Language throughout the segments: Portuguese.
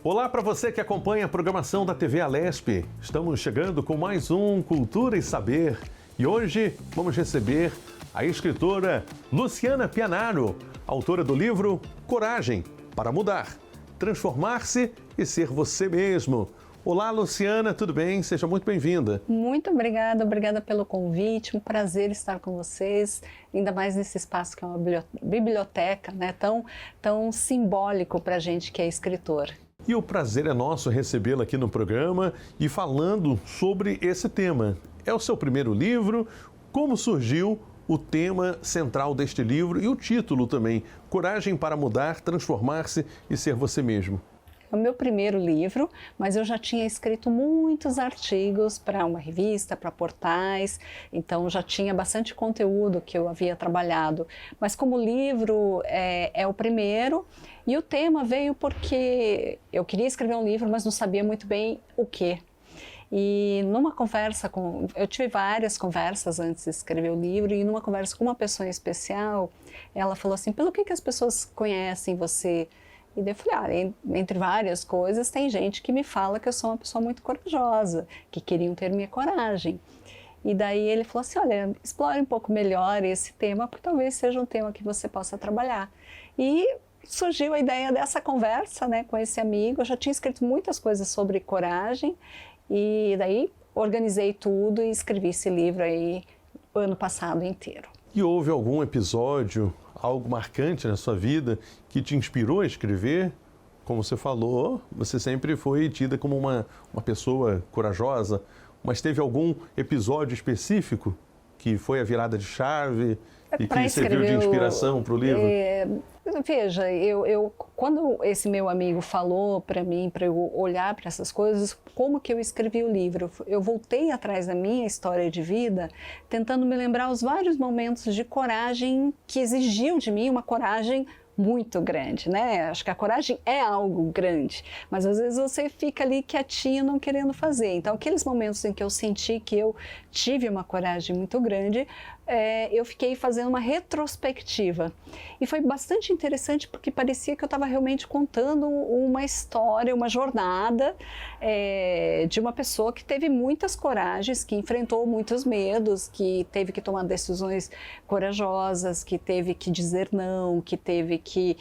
Olá para você que acompanha a programação da TV Alesp. Estamos chegando com mais um Cultura e Saber. E hoje vamos receber a escritora Luciana Pianaro, autora do livro Coragem para Mudar, Transformar-se e Ser Você Mesmo. Olá, Luciana, tudo bem? Seja muito bem-vinda. Muito obrigada pelo convite, um prazer estar com vocês, ainda mais nesse espaço que é uma biblioteca, né? Tão simbólico para a gente que é escritor. E o prazer é nosso recebê-la aqui no programa e falando sobre esse tema. É o seu primeiro livro, como surgiu o tema central deste livro e o título também, Coragem para Mudar, Transformar-se e Ser Você Mesmo. É o meu primeiro livro, mas eu já tinha escrito muitos artigos para uma revista, para portais, então já tinha bastante conteúdo que eu havia trabalhado. Mas como livro é o primeiro, e o tema veio porque eu queria escrever um livro, mas não sabia muito bem o quê. E numa conversa eu tive várias conversas antes de escrever o livro, e numa conversa com uma pessoa em especial, ela falou assim, pelo que as pessoas conhecem você? E daí eu falei, entre várias coisas, tem gente que me fala que eu sou uma pessoa muito corajosa, que queriam ter minha coragem. E daí ele falou assim, olha, explore um pouco melhor esse tema, porque talvez seja um tema que você possa trabalhar. E surgiu a ideia dessa conversa, né, com esse amigo. Eu já tinha escrito muitas coisas sobre coragem, e daí organizei tudo e escrevi esse livro aí o ano passado inteiro. E houve algum episódio, algo marcante na sua vida que te inspirou a escrever? Como você falou, você sempre foi tida como uma pessoa corajosa, mas teve algum episódio específico que foi a virada de chave e que serviu de inspiração para o livro? Veja, quando esse meu amigo falou para mim, para eu olhar para essas coisas, como que eu escrevi o livro? Eu voltei atrás da minha história de vida, tentando me lembrar os vários momentos de coragem que exigiu de mim uma coragem muito grande, né? Acho que a coragem é algo grande, mas às vezes você fica ali quietinho, não querendo fazer. Então, aqueles momentos em que eu senti que eu tive uma coragem muito grande, eu fiquei fazendo uma retrospectiva. E foi bastante interessante porque parecia que eu estava realmente contando uma história, uma jornada de uma pessoa que teve muitas coragens, que enfrentou muitos medos, que teve que tomar decisões corajosas, que teve que dizer não, que teve que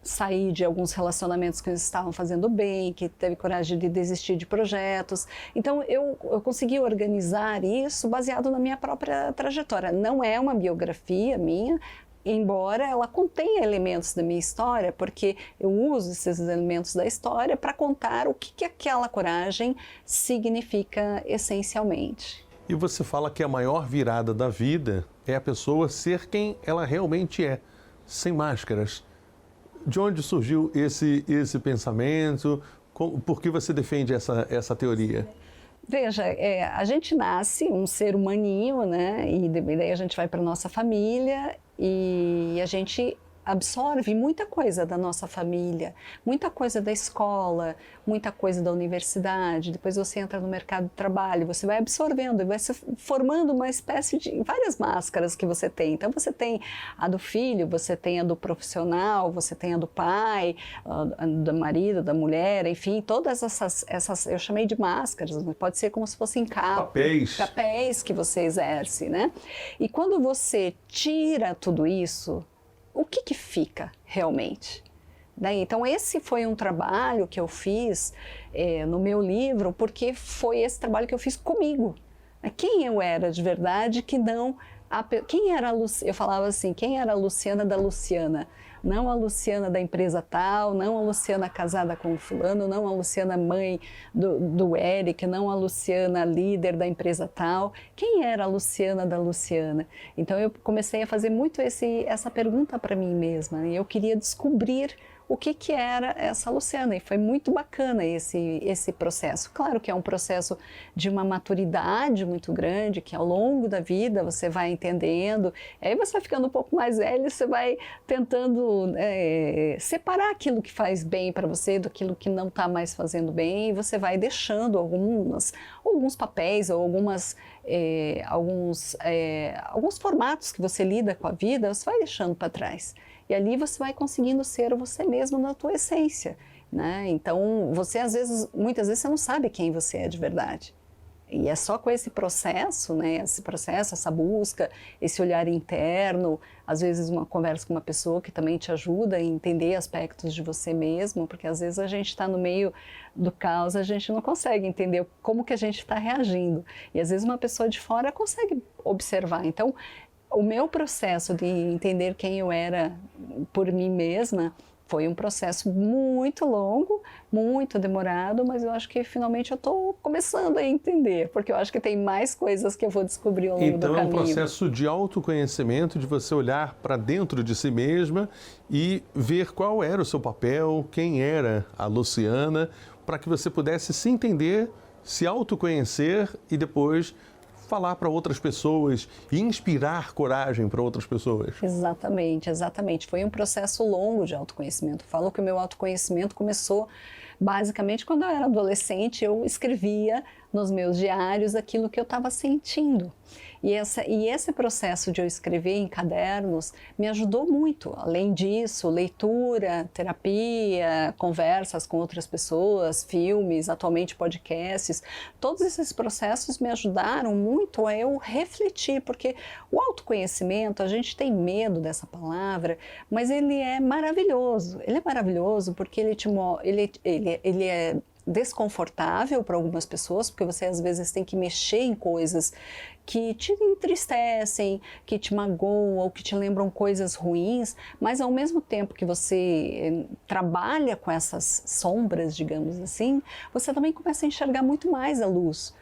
sair de alguns relacionamentos que eles estavam fazendo bem, que teve coragem de desistir de projetos. Então eu consegui organizar isso baseado na minha própria trajetória. Não é uma biografia minha, embora ela contenha elementos da minha história, porque eu uso esses elementos da história para contar o que aquela coragem significa essencialmente. E você fala que a maior virada da vida é a pessoa ser quem ela realmente é, sem máscaras. De onde surgiu esse pensamento? Por que você defende essa teoria? Veja, a gente nasce um ser humaninho, né? E daí a gente vai para nossa família e a gente absorve muita coisa da nossa família, muita coisa da escola, muita coisa da universidade. Depois você entra no mercado de trabalho, você vai absorvendo e vai se formando uma espécie de várias máscaras que você tem. Então você tem a do filho, você tem a do profissional, você tem a do pai, a do marido, da mulher, enfim, todas essas eu chamei de máscaras, pode ser como se fossem papéis que você exerce, né? E quando você tira tudo isso, o que fica realmente? Então esse foi um trabalho que eu fiz no meu livro, porque foi esse trabalho que eu fiz comigo. Quem eu era de verdade, que não... Quem era eu falava assim, quem era a Luciana da Luciana? Não a Luciana da empresa tal, não a Luciana casada com o fulano, não a Luciana mãe do Eric, não a Luciana líder da empresa tal. Quem era a Luciana da Luciana? Então eu comecei a fazer muito essa pergunta para mim mesma, e eu queria descobrir o que era essa Luciana, e foi muito bacana esse processo. Claro que é um processo de uma maturidade muito grande, que ao longo da vida você vai entendendo, aí você vai ficando um pouco mais velho, você vai tentando separar aquilo que faz bem para você daquilo que não está mais fazendo bem, e você vai deixando alguns papéis ou alguns formatos que você lida com a vida, você vai deixando para trás. E ali você vai conseguindo ser você mesmo na tua essência. né? Então, você muitas vezes você não sabe quem você é de verdade. E é só com esse processo, né, essa busca, esse olhar interno, às vezes uma conversa com uma pessoa que também te ajuda a entender aspectos de você mesmo, porque às vezes a gente está no meio do caos, a gente não consegue entender como que a gente está reagindo. E às vezes uma pessoa de fora consegue observar. Então, o meu processo de entender quem eu era por mim mesma foi um processo muito longo, muito demorado, mas eu acho que finalmente eu estou começando a entender, porque eu acho que tem mais coisas que eu vou descobrir ao longo do caminho. Então é um processo de autoconhecimento, de você olhar para dentro de si mesma e ver qual era o seu papel, quem era a Luciana, para que você pudesse se entender, se autoconhecer e depois falar para outras pessoas e inspirar coragem para outras pessoas. Exatamente, exatamente. Foi um processo longo de autoconhecimento. Eu falo que o meu autoconhecimento começou basicamente quando eu era adolescente, eu escrevia nos meus diários aquilo que eu estava sentindo. E esse processo de eu escrever em cadernos me ajudou muito. Além disso, leitura, terapia, conversas com outras pessoas, filmes, atualmente podcasts, todos esses processos me ajudaram muito a eu refletir, porque o autoconhecimento, a gente tem medo dessa palavra, mas ele é maravilhoso. Ele é maravilhoso porque ele é desconfortável para algumas pessoas, porque você às vezes tem que mexer em coisas que te entristecem, que te magoam ou que te lembram coisas ruins, mas ao mesmo tempo que você trabalha com essas sombras, digamos assim, você também começa a enxergar muito mais a luz,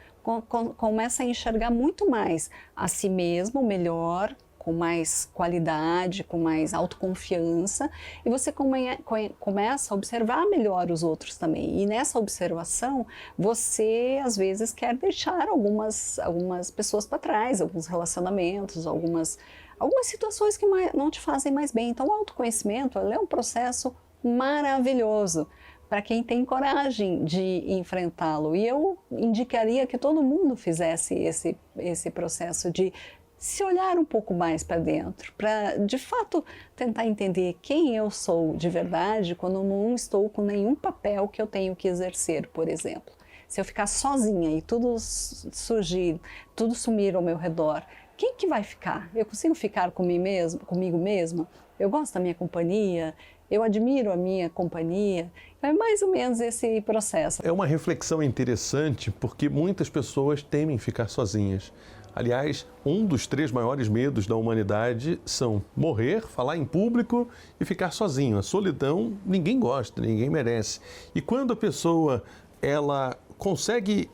começa a enxergar muito mais a si mesmo melhor, com mais qualidade, com mais autoconfiança, e você começa a observar melhor os outros também. E nessa observação, você às vezes quer deixar algumas pessoas para trás, alguns relacionamentos, algumas situações que não te fazem mais bem. Então, o autoconhecimento é um processo maravilhoso para quem tem coragem de enfrentá-lo. E eu indicaria que todo mundo fizesse esse processo de se olhar um pouco mais para dentro, para de fato tentar entender quem eu sou de verdade quando eu não estou com nenhum papel que eu tenho que exercer, por exemplo. Se eu ficar sozinha e tudo surgir, tudo sumir ao meu redor, quem que vai ficar? Eu consigo ficar comigo mesma? Eu gosto da minha companhia? Eu admiro a minha companhia? É mais ou menos esse processo. É uma reflexão interessante porque muitas pessoas temem ficar sozinhas. Aliás, um dos 3 maiores medos da humanidade são morrer, falar em público e ficar sozinho. A solidão ninguém gosta, ninguém merece. E quando a pessoa ela consegue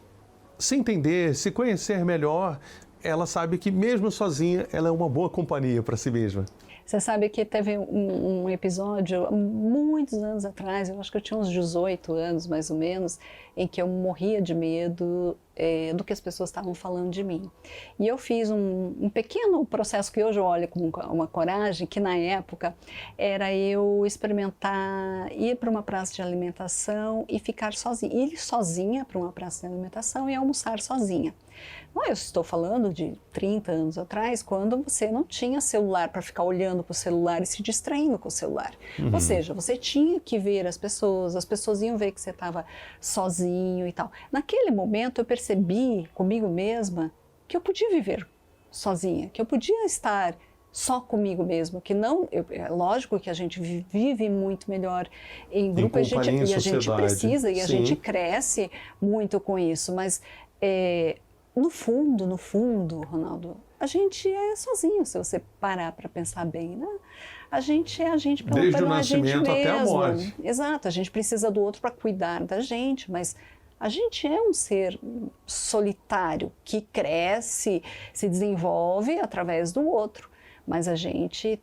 se entender, se conhecer melhor, ela sabe que mesmo sozinha ela é uma boa companhia para si mesma. Você sabe que teve um episódio, muitos anos atrás, eu acho que eu tinha uns 18 anos mais ou menos, em que eu morria de medo do que as pessoas estavam falando de mim. E eu fiz um pequeno processo que hoje eu olho como uma coragem, que na época era eu experimentar ir para uma praça de alimentação e ficar sozinha, ir sozinha para uma praça de alimentação e almoçar sozinha. Não, eu estou falando de 30 anos atrás, quando você não tinha celular para ficar olhando para o celular e se distraindo com o celular. Ou seja, você tinha que ver as pessoas iam ver que você estava sozinho e tal. Naquele momento eu percebi comigo mesma que eu podia viver sozinha, que eu podia estar só comigo mesmo, que não, é lógico que a gente vive muito melhor em grupo e a gente precisa e a gente cresce muito com isso, mas no fundo, Ronaldo, a gente é sozinho, se você parar para pensar bem, né? A gente é a gente pela Desde o gente nascimento até a morte. Exato, a gente precisa do outro para cuidar da gente, mas a gente é um ser solitário que cresce, se desenvolve através do outro, mas a gente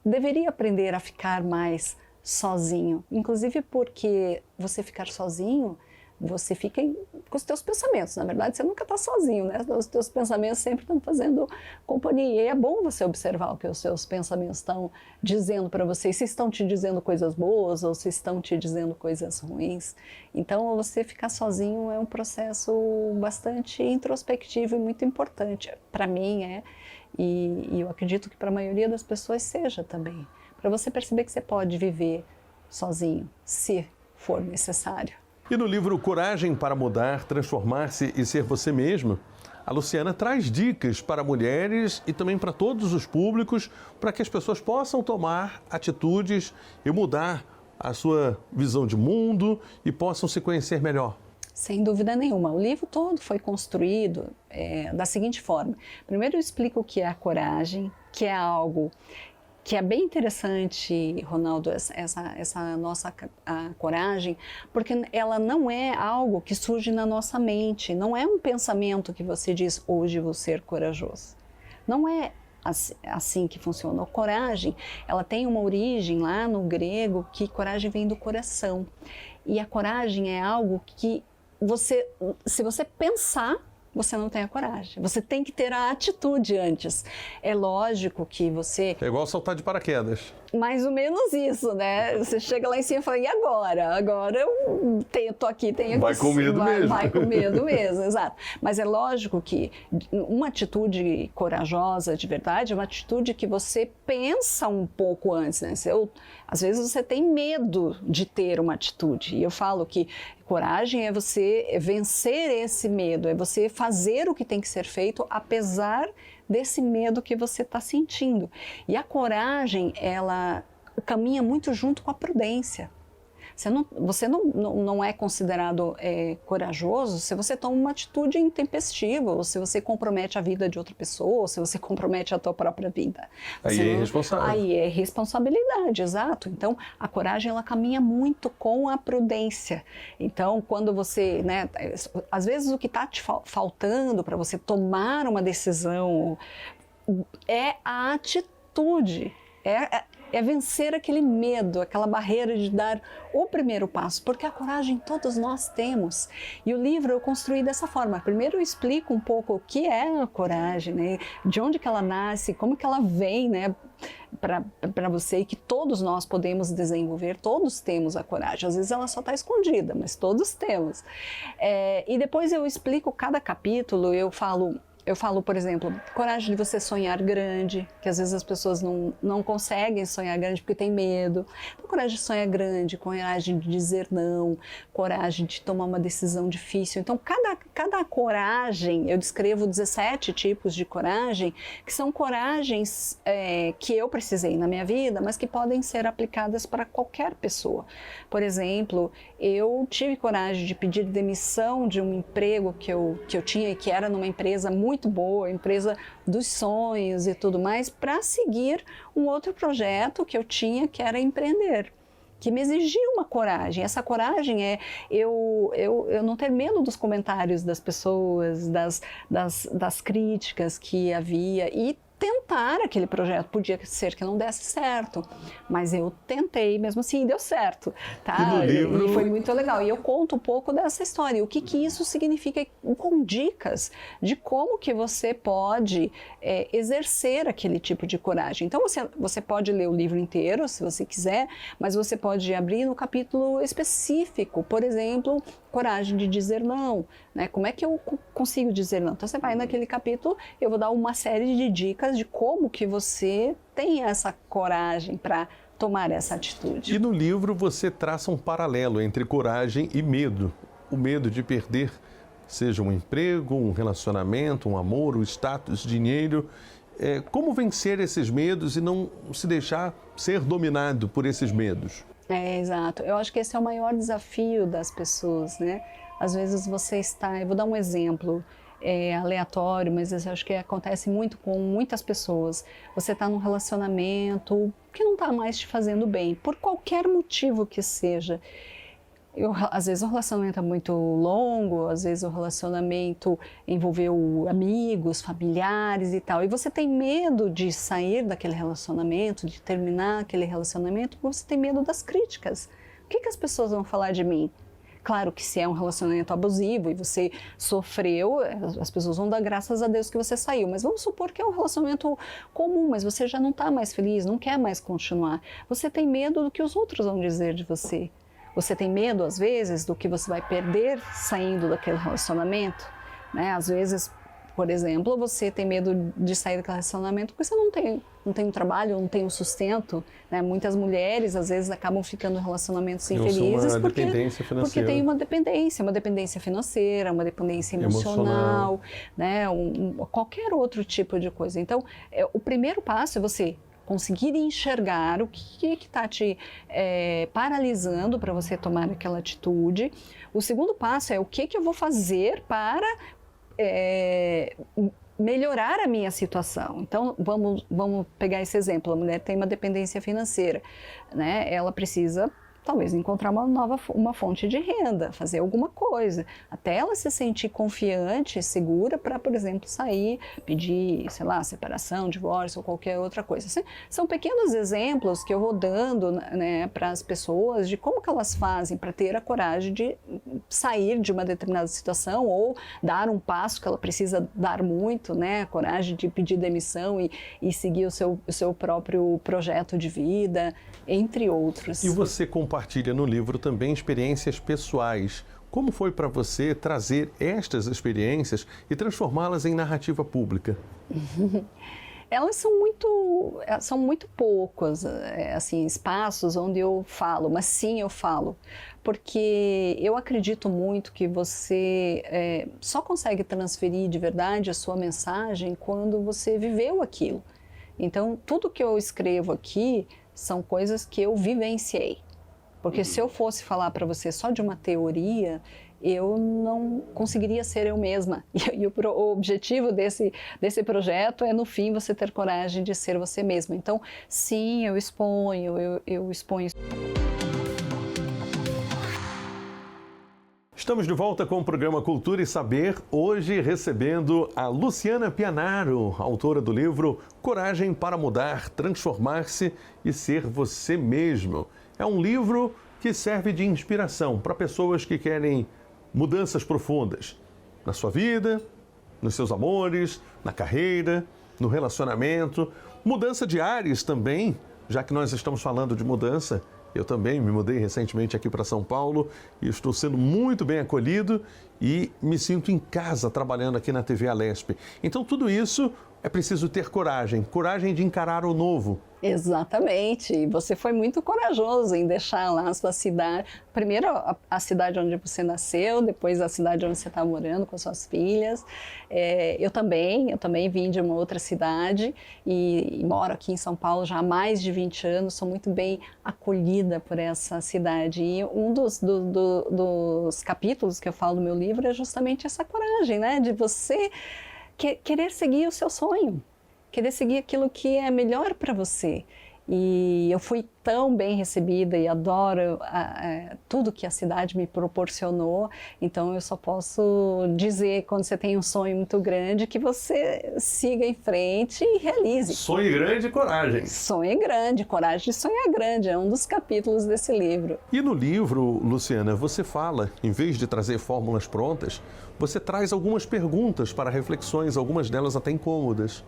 deveria aprender a ficar mais sozinho, inclusive porque você ficar sozinho, você fica com os teus pensamentos. Na verdade, você nunca está sozinho, né? Os teus pensamentos sempre estão fazendo companhia. E é bom você observar o que os seus pensamentos estão dizendo para você, se estão te dizendo coisas boas ou se estão te dizendo coisas ruins. Então, você ficar sozinho é um processo bastante introspectivo e muito importante. Para mim e eu acredito que para a maioria das pessoas seja também. Para você perceber que você pode viver sozinho, se for necessário. E no livro Coragem para Mudar, Transformar-se e Ser Você Mesmo, a Luciana traz dicas para mulheres e também para todos os públicos, para que as pessoas possam tomar atitudes e mudar a sua visão de mundo e possam se conhecer melhor. Sem dúvida nenhuma. O livro todo foi construído da seguinte forma. Primeiro eu explico o que é a coragem, que é algo que é bem interessante, Ronaldo, essa nossa coragem, porque ela não é algo que surge na nossa mente, não é um pensamento que você diz, hoje vou ser corajoso. Não é assim que funciona. A coragem, ela tem uma origem lá no grego, que coragem vem do coração. E a coragem é algo que se você pensar, você não tem a coragem. Você tem que ter a atitude antes. É lógico que você... É igual saltar de paraquedas. Mais ou menos isso, né? Você chega lá em cima e fala, e agora? Agora eu tô aqui, tenho que... Vai com medo mesmo. Vai com medo mesmo, exato. Mas é lógico que uma atitude corajosa, de verdade, é uma atitude que você pensa um pouco antes, né? Às vezes você tem medo de ter uma atitude. E eu falo que coragem é você vencer esse medo, é você fazer o que tem que ser feito, apesar desse medo que você está sentindo. E a coragem, ela caminha muito junto com a prudência. Você não é considerado corajoso se você toma uma atitude intempestiva, ou se você compromete a vida de outra pessoa, ou se você compromete a tua própria vida. Aí é irresponsável. Aí é responsabilidade, exato. Então, a coragem, ela caminha muito com a prudência. Então, quando você, né, às vezes o que está te faltando para você tomar uma decisão é a atitude, é vencer aquele medo, aquela barreira de dar o primeiro passo, porque a coragem todos nós temos. E o livro eu construí dessa forma. Primeiro eu explico um pouco o que é a coragem, né? De onde que ela nasce, como que ela vem, né, para você, e que todos nós podemos desenvolver, todos temos a coragem. Às vezes ela só está escondida, mas todos temos. E depois eu explico cada capítulo, eu falo, por exemplo, coragem de você sonhar grande, que às vezes as pessoas não conseguem sonhar grande porque tem medo. Então, coragem de sonhar grande, coragem de dizer não, coragem de tomar uma decisão difícil. Então, cada coragem, eu descrevo 17 tipos de coragem, que são coragens que eu precisei na minha vida, mas que podem ser aplicadas para qualquer pessoa. Por exemplo, eu tive coragem de pedir demissão de um emprego que eu tinha e que era numa empresa muito boa, empresa dos sonhos e tudo mais, para seguir um outro projeto que eu tinha, que era empreender, que me exigia uma coragem. Essa coragem é eu não ter medo dos comentários das pessoas, das críticas que havia, e tentar aquele projeto. Podia ser que não desse certo, mas eu tentei, mesmo assim, deu certo, tá? E foi muito legal. E eu conto um pouco dessa história, o que isso significa, com dicas de como que você pode exercer aquele tipo de coragem. Então, você pode ler o livro inteiro, se você quiser, mas você pode abrir no capítulo específico, por exemplo, coragem de dizer não, né? Como é que eu consigo dizer não? Então, você vai naquele capítulo, eu vou dar uma série de dicas de como que você tem essa coragem para tomar essa atitude. E no livro você traça um paralelo entre coragem e medo. O medo de perder, seja um emprego, um relacionamento, um amor, o status, dinheiro. Como vencer esses medos e não se deixar ser dominado por esses medos? Exato. Eu acho que esse é o maior desafio das pessoas, né? Às vezes você eu vou dar um exemplo aleatório, mas eu acho que acontece muito com muitas pessoas. Você está num relacionamento que não está mais te fazendo bem, por qualquer motivo que seja. Às vezes o relacionamento é muito longo, às vezes o relacionamento envolveu amigos, familiares e tal, e você tem medo de sair daquele relacionamento, de terminar aquele relacionamento, porque você tem medo das críticas. O que as pessoas vão falar de mim? Claro que se é um relacionamento abusivo e você sofreu, as pessoas vão dar graças a Deus que você saiu. Mas vamos supor que é um relacionamento comum, mas você já não está mais feliz, não quer mais continuar. Você tem medo do que os outros vão dizer de você. Você tem medo, às vezes, do que você vai perder saindo daquele relacionamento, né? Às vezes Por exemplo, você tem medo de sair daquele relacionamento porque você não tem um trabalho, não tem um sustento, né? Muitas mulheres, às vezes, acabam ficando em relacionamentos infelizes porque tem uma dependência financeira, uma dependência emocional, né? Qualquer outro tipo de coisa. Então, o primeiro passo é você conseguir enxergar o que está te paralisando para você tomar aquela atitude. O segundo passo é o que eu vou fazer para melhorar a minha situação. Então, vamos pegar esse exemplo. A mulher tem uma dependência financeira, né? Ela precisa talvez encontrar uma fonte de renda, fazer alguma coisa, até ela se sentir confiante e segura para, por exemplo, sair, pedir, sei lá, separação, divórcio ou qualquer outra coisa. São pequenos exemplos que eu vou dando, né, para as pessoas de como que elas fazem para ter a coragem de sair de uma determinada situação ou dar um passo que ela precisa dar muito, né, a coragem de pedir demissão e seguir o seu próprio projeto de vida, entre outros. E você compartilha no livro também experiências pessoais. Como foi para você trazer estas experiências e transformá-las em narrativa pública? Elas são muito poucos, assim, espaços onde eu falo, mas sim eu falo, porque eu acredito muito que você só consegue transferir de verdade a sua mensagem quando você viveu aquilo. Então, tudo que eu escrevo aqui são coisas que eu vivenciei. Porque se eu fosse falar para você só de uma teoria, eu não conseguiria ser eu mesma. E o objetivo desse projeto é, no fim, você ter coragem de ser você mesma. Então, sim, eu exponho. Estamos de volta com o programa Cultura e Saber, hoje recebendo a Luciana Pianaro, autora do livro Coragem para Mudar, Transformar-se e Ser Você Mesmo. É um livro que serve de inspiração para pessoas que querem mudanças profundas na sua vida, nos seus amores, na carreira, no relacionamento, mudança de ares também, já que nós estamos falando de mudança. Eu também me mudei recentemente aqui para São Paulo e estou sendo muito bem acolhido e me sinto em casa trabalhando aqui na TV Alesp. Então, tudo isso é preciso ter coragem de encarar o novo. Exatamente, e você foi muito corajoso em deixar lá a sua cidade, primeiro a cidade onde você nasceu, depois a cidade onde você está morando com as suas filhas. Eu também vim de uma outra cidade e moro aqui em São Paulo já há mais de 20 anos, sou muito bem acolhida por essa cidade. E um dos capítulos que eu falo no meu livro é justamente essa coragem, né, de você querer seguir o seu sonho, querer seguir aquilo que é melhor para você. E eu fui tão bem recebida e adoro tudo que a cidade me proporcionou. Então eu só posso dizer, quando você tem um sonho muito grande, que você siga em frente e realize. Sonhe grande e coragem. Sonhe grande, coragem de sonhar grande, é um dos capítulos desse livro. E no livro, Luciana, você fala, em vez de trazer fórmulas prontas, você traz algumas perguntas para reflexões, algumas delas até incômodas.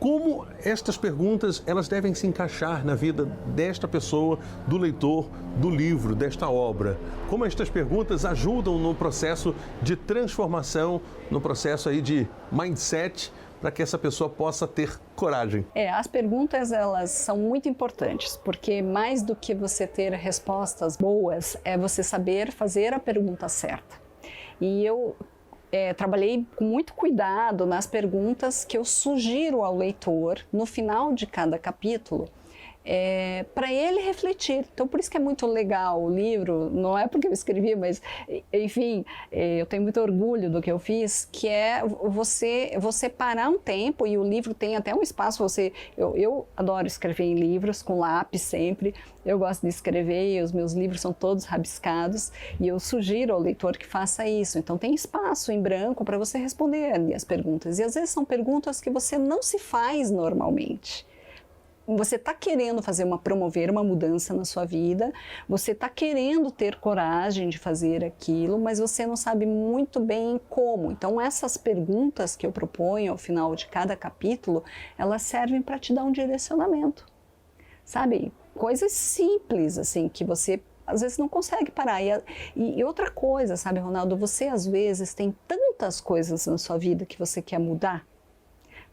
Como estas perguntas elas devem se encaixar na vida desta pessoa, do leitor, do livro, desta obra? Como estas perguntas ajudam no processo de transformação, no processo aí de mindset, para que essa pessoa possa ter coragem? As perguntas elas são muito importantes, porque mais do que você ter respostas boas, é você saber fazer a pergunta certa. E eu trabalhei com muito cuidado nas perguntas que eu sugiro ao leitor no final de cada capítulo, para ele refletir. Então, por isso que é muito legal o livro, não é porque eu escrevi, mas, enfim, eu tenho muito orgulho do que eu fiz, que é você parar um tempo, e o livro tem até um espaço, eu adoro escrever em livros, com lápis sempre, eu gosto de escrever e os meus livros são todos rabiscados, e eu sugiro ao leitor que faça isso. Então, tem espaço em branco para você responder ali as perguntas, e às vezes são perguntas que você não se faz normalmente. Você está querendo promover uma mudança na sua vida, você está querendo ter coragem de fazer aquilo, mas você não sabe muito bem como. Então, essas perguntas que eu proponho ao final de cada capítulo, elas servem para te dar um direcionamento. Sabe? Coisas simples, assim, que você às vezes não consegue parar. E outra coisa, sabe, Ronaldo, você às vezes tem tantas coisas na sua vida que você quer mudar,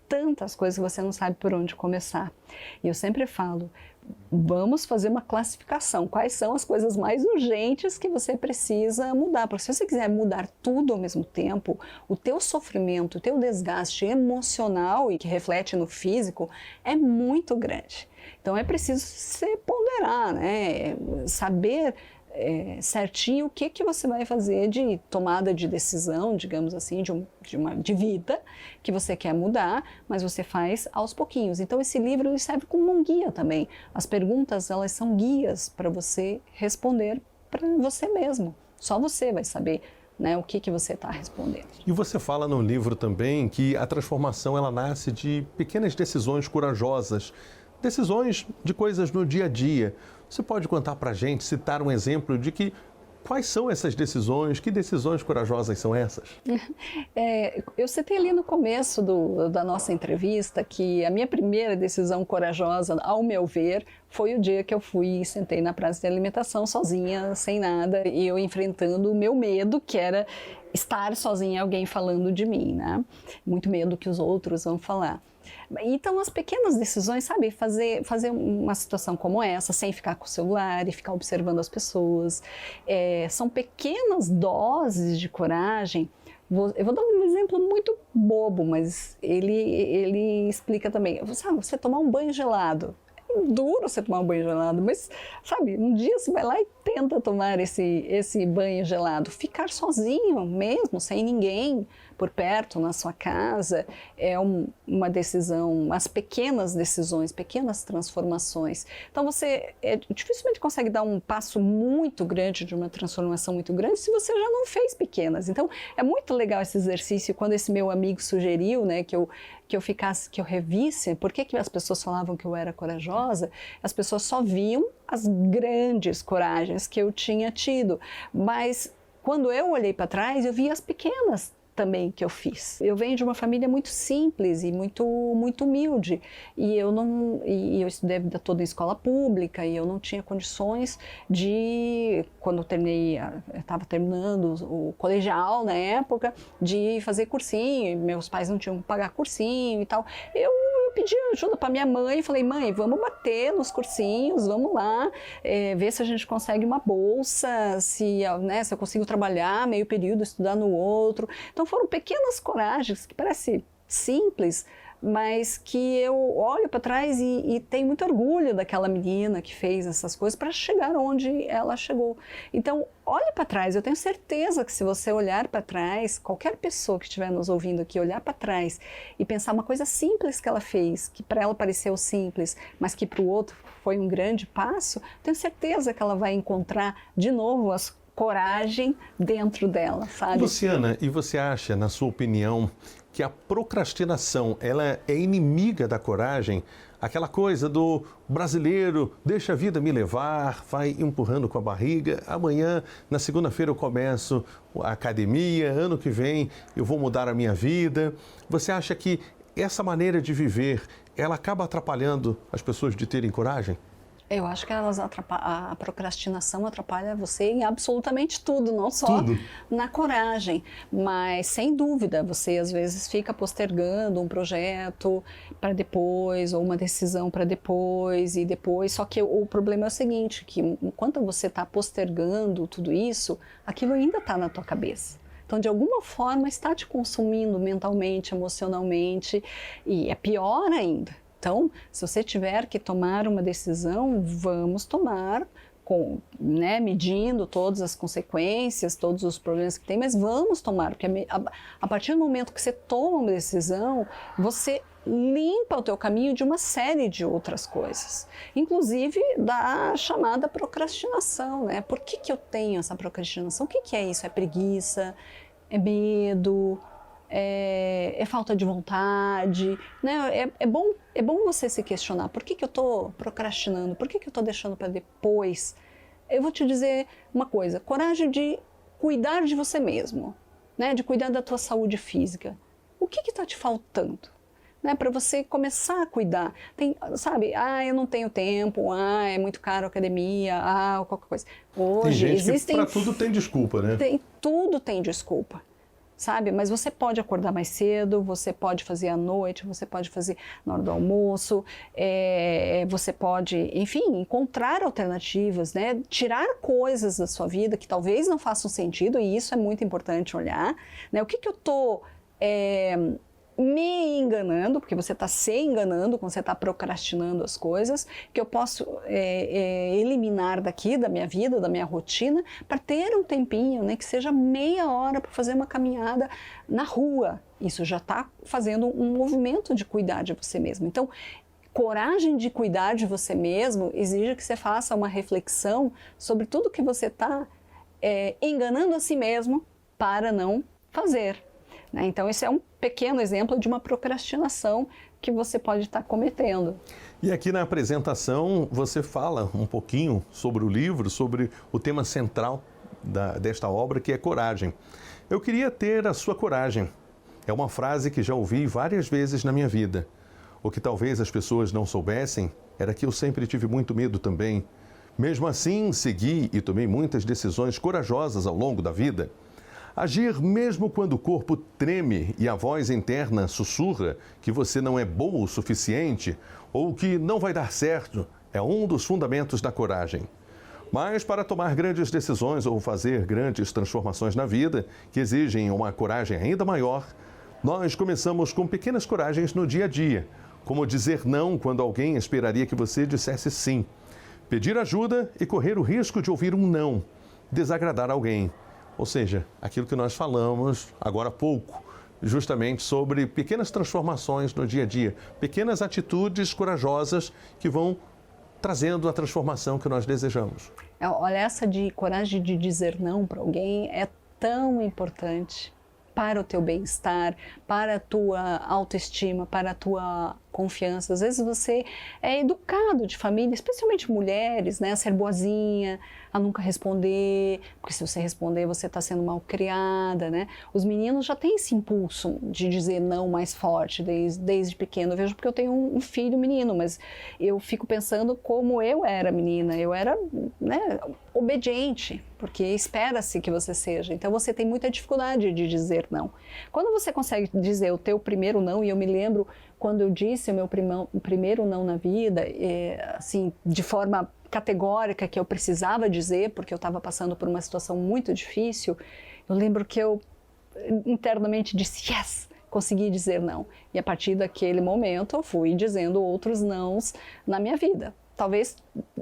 tantas coisas que você não sabe por onde começar. E eu sempre falo, vamos fazer uma classificação. Quais são as coisas mais urgentes que você precisa mudar? Porque se você quiser mudar tudo ao mesmo tempo, o teu sofrimento, o teu desgaste emocional e que reflete no físico é muito grande. Então é preciso se ponderar, né? Saber certinho o que você vai fazer de tomada de decisão, digamos assim, de vida que você quer mudar, mas você faz aos pouquinhos. Então esse livro ele serve como um guia também. As perguntas, elas são guias para você responder para você mesmo. Só você vai saber, né, o que você está respondendo. E você fala no livro também que a transformação ela nasce de pequenas decisões corajosas, decisões de coisas no dia a dia. Você pode contar para a gente, citar um exemplo de quais são essas decisões, que decisões corajosas são essas? Eu citei ali no começo da nossa entrevista que a minha primeira decisão corajosa, ao meu ver, foi o dia que eu fui e sentei na praça de alimentação sozinha, sem nada, e eu enfrentando o meu medo, que era estar sozinha, alguém falando de mim, né? Muito medo que os outros vão falar. Então, as pequenas decisões, sabe, fazer uma situação como essa, sem ficar com o celular e ficar observando as pessoas, são pequenas doses de coragem. Eu vou dar um exemplo muito bobo, mas ele explica também. Você tomar um banho gelado. É duro você tomar um banho gelado, mas, sabe, um dia você vai lá e tenta tomar esse banho gelado. Ficar sozinho mesmo, sem ninguém por perto, na sua casa, é uma decisão, as pequenas decisões, pequenas transformações. Então você dificilmente consegue dar um passo muito grande, de uma transformação muito grande, se você já não fez pequenas. Então é muito legal esse exercício, quando esse meu amigo sugeriu, né, que eu revisse, por que as pessoas falavam que eu era corajosa, as pessoas só viam as grandes coragens que eu tinha tido, mas quando eu olhei para trás, eu vi as pequenas também que eu fiz. Eu venho de uma família muito simples e muito humilde, e eu estudei a vida toda em escola pública, e eu não tinha condições quando eu estava terminando o colegial na época, de fazer cursinho, meus pais não tinham que pagar cursinho e tal. Eu pedi ajuda para minha mãe, falei, mãe, vamos bater nos cursinhos, vamos lá, ver se a gente consegue uma bolsa, se eu consigo trabalhar meio período, estudar no outro. Então foram pequenas coragens que parecem simples, mas que eu olho para trás e tenho muito orgulho daquela menina que fez essas coisas para chegar onde ela chegou. Então, olhe para trás, eu tenho certeza que se você olhar para trás, qualquer pessoa que estiver nos ouvindo aqui, olhar para trás e pensar uma coisa simples que ela fez, que para ela pareceu simples, mas que para o outro foi um grande passo, tenho certeza que ela vai encontrar de novo as coragem dentro dela, sabe? Luciana, e você acha, na sua opinião, que a procrastinação ela é inimiga da coragem? Aquela coisa do brasileiro, deixa a vida me levar, vai empurrando com a barriga, amanhã, na segunda-feira eu começo a academia, ano que vem eu vou mudar a minha vida. Você acha que essa maneira de viver, ela acaba atrapalhando as pessoas de terem coragem? Eu acho que a procrastinação atrapalha você em absolutamente tudo, não só na coragem, mas sem dúvida você às vezes fica postergando um projeto para depois, ou uma decisão para depois e depois, só que o problema é o seguinte, que enquanto você está postergando tudo isso, aquilo ainda está na tua cabeça. Então, de alguma forma, está te consumindo mentalmente, emocionalmente, e é pior ainda. Então, se você tiver que tomar uma decisão, vamos tomar, medindo todas as consequências, todos os problemas que tem, mas vamos tomar, porque a partir do momento que você toma uma decisão, você limpa o teu caminho de uma série de outras coisas, inclusive da chamada procrastinação, né? Por que eu tenho essa procrastinação? O que é isso? É preguiça? É medo? É falta de vontade, né? É bom você se questionar, por que eu estou procrastinando, por que eu estou deixando para depois? Eu vou te dizer uma coisa, coragem de cuidar de você mesmo, né? De cuidar da tua saúde física. O que está te faltando? né, para você começar a cuidar. Tem, sabe, eu não tenho tempo, é muito caro a academia, ou qualquer coisa. Hoje tem gente existem... que para tudo tem desculpa, né? Tudo tem desculpa. Sabe? Mas você pode acordar mais cedo, você pode fazer à noite, você pode fazer na hora do almoço, você pode, enfim, encontrar alternativas, né? Tirar coisas da sua vida que talvez não façam sentido, e isso é muito importante olhar, né? O que eu estou me enganando, porque você está se enganando quando você está procrastinando as coisas, que eu posso eliminar daqui, da minha vida, da minha rotina, para ter um tempinho, né, que seja meia hora para fazer uma caminhada na rua. Isso já está fazendo um movimento de cuidar de você mesmo. Então, coragem de cuidar de você mesmo exige que você faça uma reflexão sobre tudo que você está enganando a si mesmo para não fazer. Então, esse é um pequeno exemplo de uma procrastinação que você pode estar cometendo. E aqui na apresentação você fala um pouquinho sobre o livro, sobre o tema central desta obra, que é coragem. Eu queria ter a sua coragem. É uma frase que já ouvi várias vezes na minha vida. O que talvez as pessoas não soubessem era que eu sempre tive muito medo também. Mesmo assim, segui e tomei muitas decisões corajosas ao longo da vida. Agir mesmo quando o corpo treme e a voz interna sussurra que você não é boa o suficiente ou que não vai dar certo é um dos fundamentos da coragem. Mas para tomar grandes decisões ou fazer grandes transformações na vida, que exigem uma coragem ainda maior, nós começamos com pequenas coragens no dia a dia, como dizer não quando alguém esperaria que você dissesse sim, pedir ajuda e correr o risco de ouvir um não, desagradar alguém. Ou seja, aquilo que nós falamos agora há pouco, justamente sobre pequenas transformações no dia a dia, pequenas atitudes corajosas que vão trazendo a transformação que nós desejamos. Olha, essa de coragem de dizer não para alguém é tão importante para o teu bem-estar, para a tua autoestima, para a tua confiança. Às vezes você é educado de família, especialmente mulheres, né, a ser boazinha, a nunca responder, porque se você responder você está sendo mal criada, né? Os meninos já têm esse impulso de dizer não mais forte desde pequeno. Eu vejo porque eu tenho um filho menino, mas eu fico pensando como eu era menina. Eu era, né, obediente, porque espera-se que você seja. Então você tem muita dificuldade de dizer não. Quando você consegue dizer o teu primeiro não, e eu me lembro quando eu disse o meu primeiro não na vida, assim, de forma categórica, que eu precisava dizer, porque eu estava passando por uma situação muito difícil, eu lembro que eu internamente disse, yes, consegui dizer não. E a partir daquele momento eu fui dizendo outros nãos na minha vida. Talvez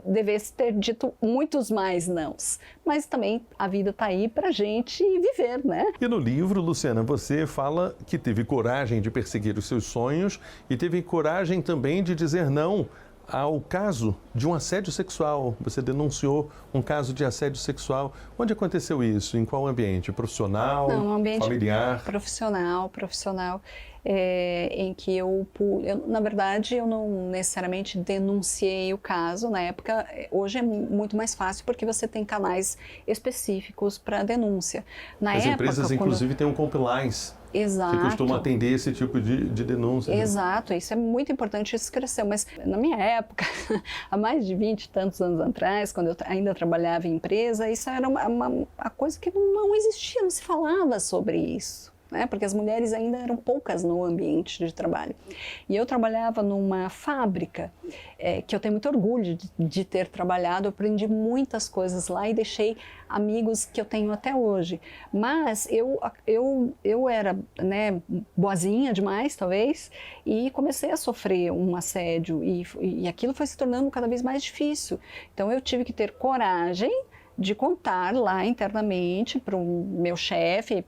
devesse ter dito muitos mais nãos, mas também a vida está aí para a gente viver, né? E no livro, Luciana, você fala que teve coragem de perseguir os seus sonhos e teve coragem também de dizer não ao caso de um assédio sexual. Você denunciou um caso de assédio sexual. Onde aconteceu isso? Em qual ambiente? Profissional? Não, um ambiente familiar? Profissional. Em que na verdade, eu não necessariamente denunciei o caso na época. Hoje é muito mais fácil porque você tem canais específicos para denúncia. As empresas, inclusive, têm um compliance. Exato. Que costuma atender esse tipo de denúncia. Exato, né? Isso é muito importante, isso cresceu. Mas na minha época, há mais de 20 e tantos anos atrás, quando eu ainda trabalhava em empresa, isso era uma coisa que não existia, não se falava sobre isso. Né? Porque as mulheres ainda eram poucas no ambiente de trabalho. E eu trabalhava numa fábrica que eu tenho muito orgulho de ter trabalhado, eu aprendi muitas coisas lá e deixei amigos que eu tenho até hoje. Mas eu era, né, boazinha demais, talvez, e comecei a sofrer um assédio e aquilo foi se tornando cada vez mais difícil. Então eu tive que ter coragem de contar lá internamente para o meu chefe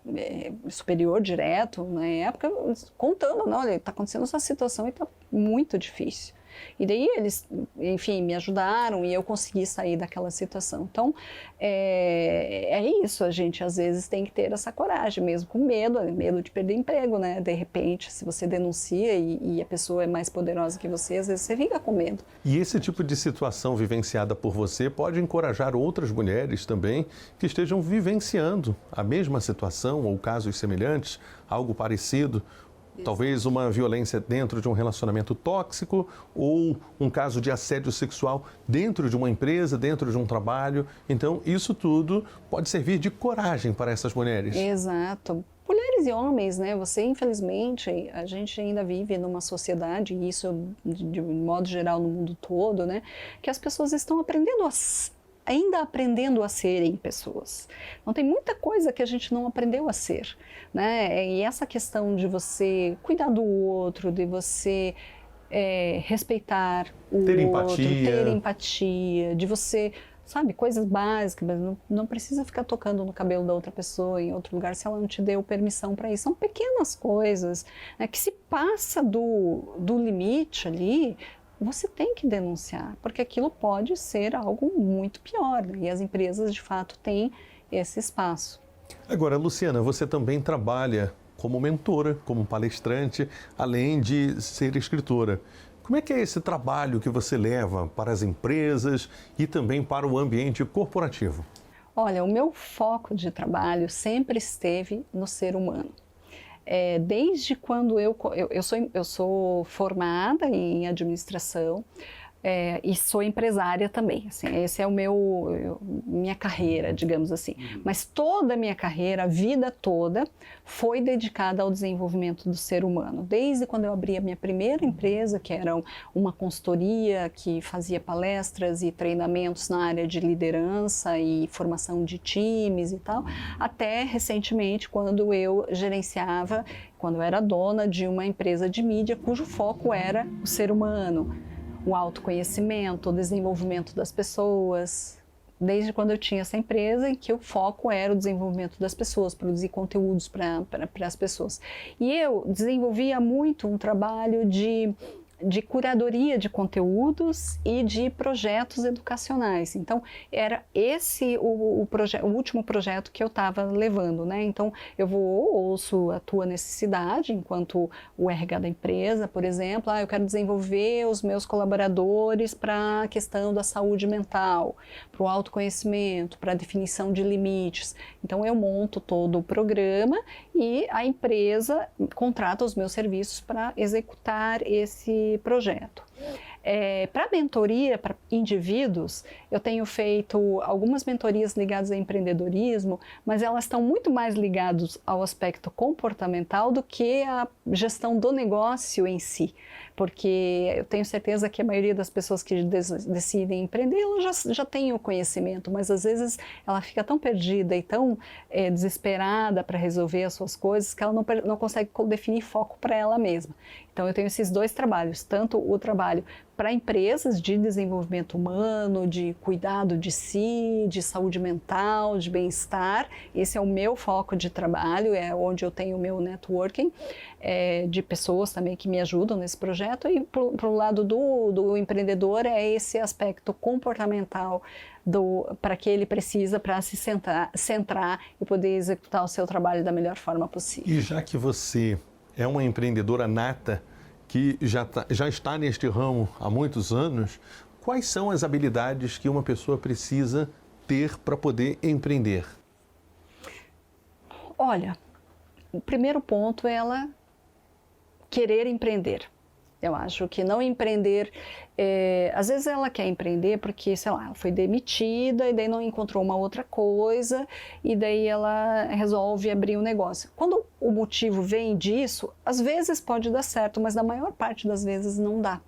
superior direto, na época, contando, não, olha, está acontecendo essa situação e está muito difícil. E daí eles, enfim, me ajudaram e eu consegui sair daquela situação. Então, é isso, a gente às vezes tem que ter essa coragem, mesmo com medo de perder emprego, né? De repente, se você denuncia e a pessoa é mais poderosa que você, às vezes você fica com medo. E esse tipo de situação vivenciada por você pode encorajar outras mulheres também que estejam vivenciando a mesma situação ou casos semelhantes, algo parecido. Talvez uma violência dentro de um relacionamento tóxico ou um caso de assédio sexual dentro de uma empresa, dentro de um trabalho. Então, isso tudo pode servir de coragem para essas mulheres. Exato. Mulheres e homens, né? Você, infelizmente, a gente ainda vive numa sociedade, e isso de modo geral no mundo todo, né? Que as pessoas estão ainda aprendendo a serem pessoas. Então tem muita coisa que a gente não aprendeu a ser, né? E essa questão de você cuidar do outro, de você respeitar o outro, ter empatia, de você, sabe, coisas básicas, mas não precisa ficar tocando no cabelo da outra pessoa em outro lugar se ela não te deu permissão para isso. São pequenas coisas, né, que se passa do limite ali, você tem que denunciar, porque aquilo pode ser algo muito pior, né? E as empresas, de fato, têm esse espaço. Agora, Luciana, você também trabalha como mentora, como palestrante, além de ser escritora. Como é que é esse trabalho que você leva para as empresas e também para o ambiente corporativo? Olha, o meu foco de trabalho sempre esteve no ser humano. Desde quando eu sou formada em administração e sou empresária também. Assim, esse é minha carreira, digamos assim. Mas toda a minha carreira, a vida toda, foi dedicada ao desenvolvimento do ser humano. Desde quando eu abri a minha primeira empresa, que era uma consultoria que fazia palestras e treinamentos na área de liderança e formação de times e tal, até recentemente, quando eu quando eu era dona de uma empresa de mídia cujo foco era o ser humano, o autoconhecimento, o desenvolvimento das pessoas. Desde quando eu tinha essa empresa, em que o foco era o desenvolvimento das pessoas, produzir conteúdos para as pessoas. E eu desenvolvia muito um trabalho de curadoria de conteúdos e de projetos educacionais. Então, era esse o último projeto que eu estava levando, né? Então, eu ouço a tua necessidade, enquanto o RH da empresa, por exemplo, eu quero desenvolver os meus colaboradores para a questão da saúde mental, para o autoconhecimento, para a definição de limites. Então, eu monto todo o programa e a empresa contrata os meus serviços para executar esse projeto. Para mentoria, para indivíduos, eu tenho feito algumas mentorias ligadas a empreendedorismo, mas elas estão muito mais ligadas ao aspecto comportamental do que à gestão do negócio em si, porque eu tenho certeza que a maioria das pessoas que decidem empreender, ela já tem o conhecimento, mas às vezes ela fica tão perdida e tão desesperada para resolver as suas coisas que ela não consegue definir foco para ela mesma. Então eu tenho esses dois trabalhos, tanto o trabalho para empresas de desenvolvimento humano, de cuidado de si, de saúde mental, de bem-estar. Esse é o meu foco de trabalho, é onde eu tenho o meu networking de pessoas também que me ajudam nesse projeto. E para o lado do empreendedor é esse aspecto comportamental para que ele precisa para se centrar e poder executar o seu trabalho da melhor forma possível. E já que você é uma empreendedora nata, que já está neste ramo há muitos anos, quais são as habilidades que uma pessoa precisa ter para poder empreender? Olha, o primeiro ponto é ela querer empreender. Eu acho que não empreender, às vezes ela quer empreender porque, sei lá, ela foi demitida e daí não encontrou uma outra coisa e daí ela resolve abrir um negócio. Quando o motivo vem disso, às vezes pode dar certo, mas na maior parte das vezes não dá.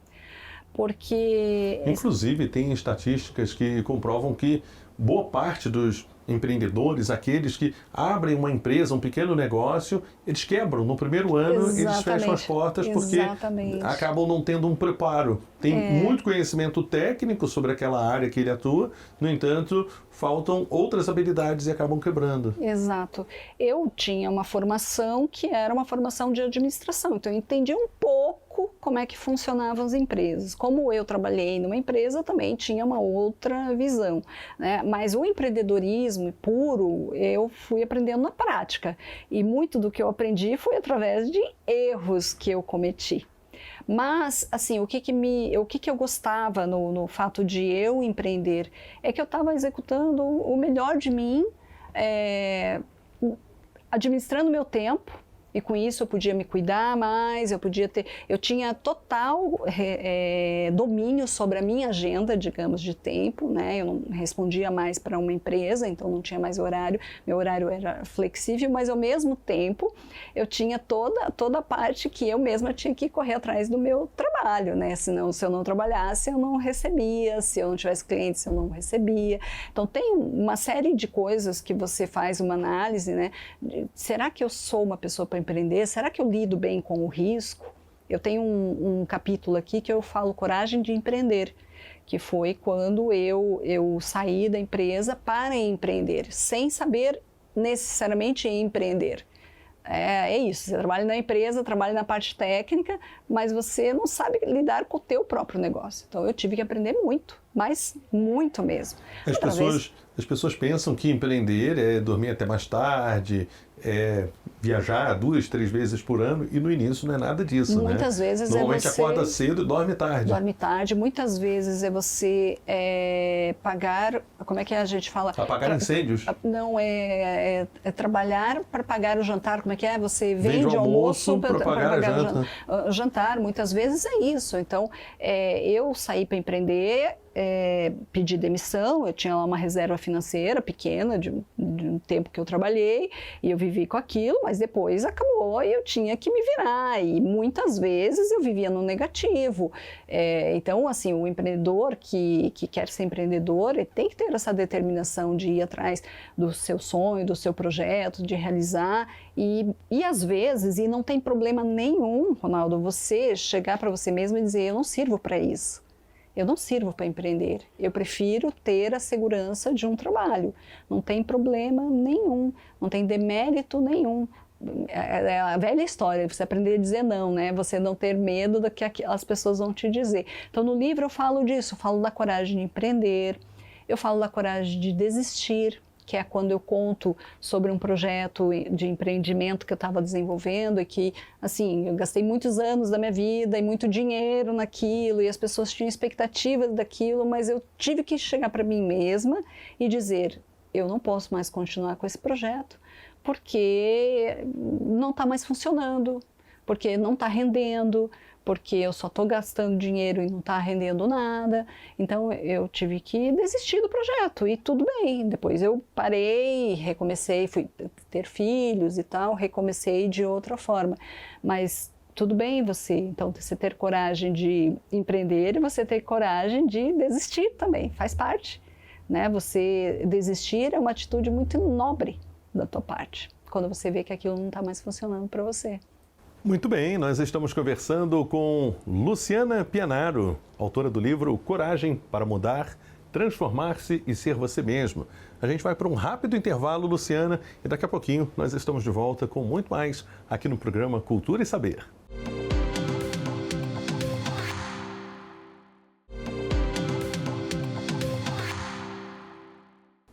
Porque... Inclusive, tem estatísticas que comprovam que boa parte dos empreendedores, aqueles que abrem uma empresa, um pequeno negócio, eles quebram. No primeiro ano, eles fecham as portas porque acabam não tendo um preparo. Tem muito conhecimento técnico sobre aquela área que ele atua, no entanto, faltam outras habilidades e acabam quebrando. Exato. Eu tinha uma formação que era uma formação de administração, então eu entendi um pouco como é que funcionavam as empresas. Como eu trabalhei numa empresa, também tinha uma outra visão, né? Mas o empreendedorismo puro, eu fui aprendendo na prática. E muito do que eu aprendi foi através de erros que eu cometi. Mas, assim, o que eu gostava no fato de eu empreender é que eu estava executando o melhor de mim, administrando meu tempo. e com isso eu podia me cuidar mais, eu tinha total domínio sobre a minha agenda, digamos, de tempo, né? Eu não respondia mais para uma empresa, então não tinha mais horário, meu horário era flexível, mas ao mesmo tempo eu tinha toda a parte que eu mesma tinha que correr atrás do meu trabalho, né? Senão, se eu não trabalhasse, eu não recebia, se eu não tivesse clientes, eu não recebia. Então tem uma série de coisas que você faz uma análise, né? Será que eu sou uma pessoa para empreender? Será que eu lido bem com o risco? Eu tenho um capítulo aqui que eu falo coragem de empreender, que foi quando eu saí da empresa para empreender, sem saber necessariamente empreender. É isso, você trabalha na empresa, trabalha na parte técnica, mas você não sabe lidar com o teu próprio negócio. Então eu tive que aprender muito, mas muito mesmo. As pessoas pensam que empreender é dormir até mais tarde, é viajar 2, 3 vezes por ano, e no início não é nada disso, né? Muitas vezes normalmente é você... acorda cedo e dorme tarde. Dorme tarde, muitas vezes é você pagar, como é que a gente fala? Apagar incêndios? Não, é trabalhar para pagar o jantar, como é que é? Você vende almoço para pagar o jantar, muitas vezes é isso. Então, eu saí para empreender, pedi demissão, eu tinha lá uma reserva financeira pequena de um tempo que eu trabalhei e eu vivi com aquilo, mas depois acabou e eu tinha que me virar e muitas vezes eu vivia no negativo. Então, assim, o empreendedor que quer ser empreendedor, ele tem que ter essa determinação de ir atrás do seu sonho, do seu projeto, de realizar e às vezes, e não tem problema nenhum, Ronaldo, você chegar para você mesmo e dizer, eu não sirvo para isso. Eu não sirvo para empreender, eu prefiro ter a segurança de um trabalho. Não tem problema nenhum, não tem demérito nenhum. É a velha história, você aprender a dizer não, né? Você não ter medo do que as pessoas vão te dizer. Então no livro eu falo disso, eu falo da coragem de empreender, eu falo da coragem de desistir, que é quando eu conto sobre um projeto de empreendimento que eu estava desenvolvendo e que, assim, eu gastei muitos anos da minha vida e muito dinheiro naquilo e as pessoas tinham expectativas daquilo, mas eu tive que chegar para mim mesma e dizer, eu não posso mais continuar com esse projeto porque não está mais funcionando, porque não está rendendo, porque eu só estou gastando dinheiro e não está rendendo nada. Então eu tive que desistir do projeto e tudo bem. Depois eu parei, recomecei, fui ter filhos e tal, recomecei de outra forma. Mas tudo bem então você ter coragem de empreender e você ter coragem de desistir também, faz parte, né? Você desistir é uma atitude muito nobre da tua parte, quando você vê que aquilo não está mais funcionando para você. Muito bem, nós estamos conversando com Luciana Pianaro, autora do livro Coragem para Mudar, Transformar-se e Ser Você Mesmo. A gente vai para um rápido intervalo, Luciana, e daqui a pouquinho nós estamos de volta com muito mais aqui no programa Cultura e Saber.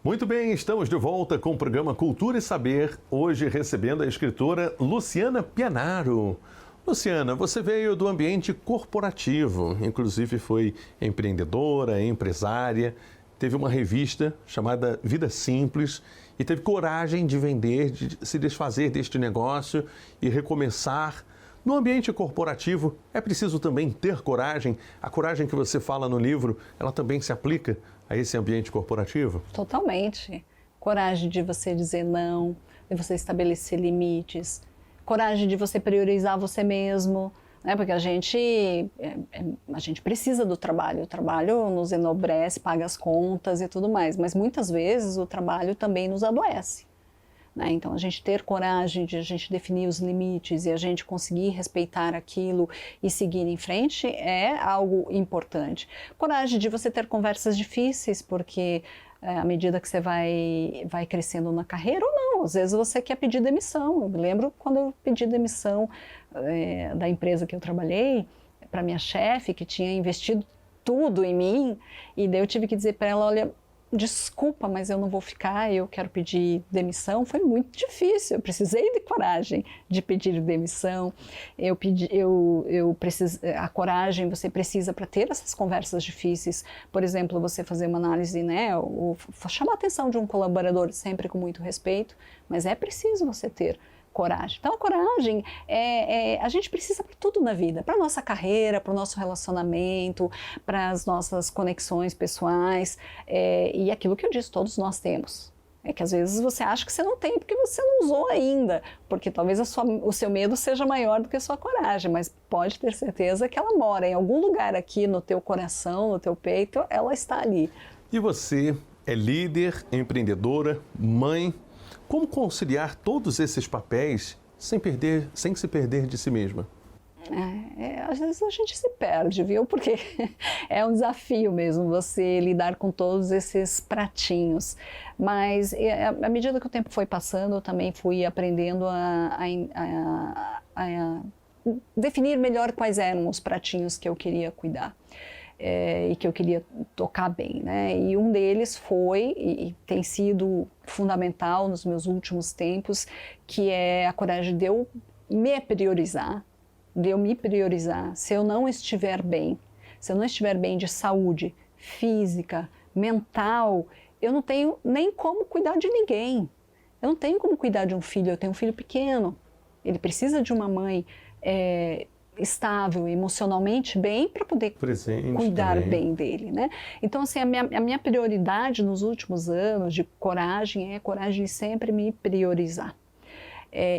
Muito bem, estamos de volta com o programa Cultura e Saber, hoje recebendo a escritora Luciana Pianaro. Luciana, você veio do ambiente corporativo, inclusive foi empreendedora, empresária, teve uma revista chamada Vida Simples e teve coragem de vender, de se desfazer deste negócio e recomeçar. No ambiente corporativo, é preciso também ter coragem. A coragem que você fala no livro, ela também se aplica a esse ambiente corporativo? Totalmente. Coragem de você dizer não, de você estabelecer limites, coragem de você priorizar você mesmo, né? Porque a gente precisa do trabalho, o trabalho nos enobrece, paga as contas e tudo mais, mas muitas vezes o trabalho também nos adoece. Né? Então, a gente ter coragem de a gente definir os limites e a gente conseguir respeitar aquilo e seguir em frente é algo importante. Coragem de você ter conversas difíceis, porque à medida que você vai crescendo na carreira ou não, às vezes você quer pedir demissão. Eu me lembro quando eu pedi demissão da empresa que eu trabalhei para minha chefe, que tinha investido tudo em mim, e daí eu tive que dizer para ela, olha, desculpa, mas eu não vou ficar, eu quero pedir demissão. Foi muito difícil, eu precisei de coragem de pedir demissão. A coragem você precisa para ter essas conversas difíceis. Por exemplo, você fazer uma análise, né, ou chamar a atenção de um colaborador sempre com muito respeito, mas é preciso você ter coragem. Então, a coragem, a gente precisa para tudo na vida, para a nossa carreira, para o nosso relacionamento, para as nossas conexões pessoais, e aquilo que eu disse, todos nós temos. É que às vezes você acha que você não tem porque você não usou ainda, porque talvez o seu medo seja maior do que a sua coragem, mas pode ter certeza que ela mora em algum lugar aqui no teu coração, no teu peito, ela está ali. E você é líder, empreendedora, mãe. Como conciliar todos esses papéis sem se perder de si mesma? Às vezes a gente se perde, viu? Porque é um desafio mesmo você lidar com todos esses pratinhos. Mas à medida que o tempo foi passando, eu também fui aprendendo a definir melhor quais eram os pratinhos que eu queria cuidar. E que eu queria tocar bem, né? E um deles foi, e tem sido fundamental nos meus últimos tempos, que é a coragem de eu me priorizar, se eu não estiver bem, se eu não estiver bem de saúde física, mental, eu não tenho nem como cuidar de ninguém. Eu não tenho como cuidar de um filho, eu tenho um filho pequeno, ele precisa de uma mãe estável, emocionalmente bem, para poder cuidar bem dele, né? Então, assim, a minha prioridade nos últimos anos de coragem é a coragem de sempre me priorizar.